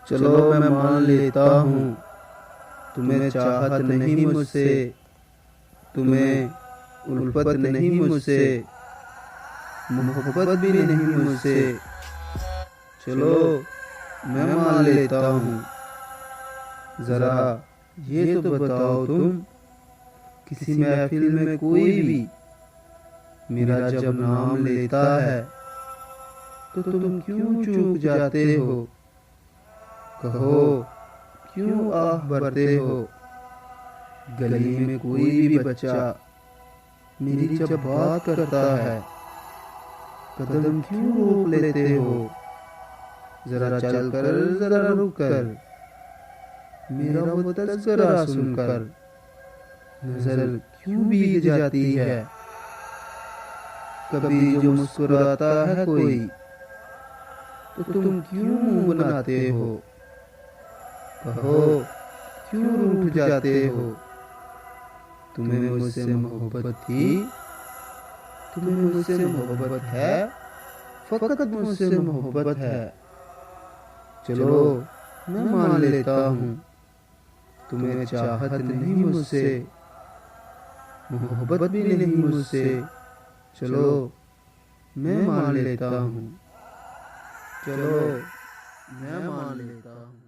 चलो मैं मान लेता हूँ तुम्हें चाहत नहीं मुझसे, तुम्हें उल्फत नहीं मुझसे, मोहब्बत भी नहीं मुझसे। चलो मैं मान लेता हूँ। जरा ये तो बताओ तुम, किसी महफिल में कोई भी मेरा जब नाम लेता है तो तुम क्यों चूक जाते हो? कहो क्यों आह भरते हो? गली में कोई भी बच्चा मेरी जब बात करता है कदम क्यों रोक लेते हो? जरा चल कर जरा रुक कर मेरा वो तज़किरा सुनकर नजर क्यों भीग जाती है? कभी जो मुस्कुराता है कोई तो तुम क्यों मुंह बनाते हो? कहो क्यों रूठ जाते हो? तुम्हें मुझसे मोहब्बत थी, तुम्हें मुझसे मोहब्बत है, फकत मुझसे मोहब्बत है। चलो मैं मान लेता हूँ तुम्हें चाहत नहीं मुझसे, मोहब्बत भी नहीं मुझसे। चलो मैं मान लेता हूँ। चलो मैं मान लेता हूँ।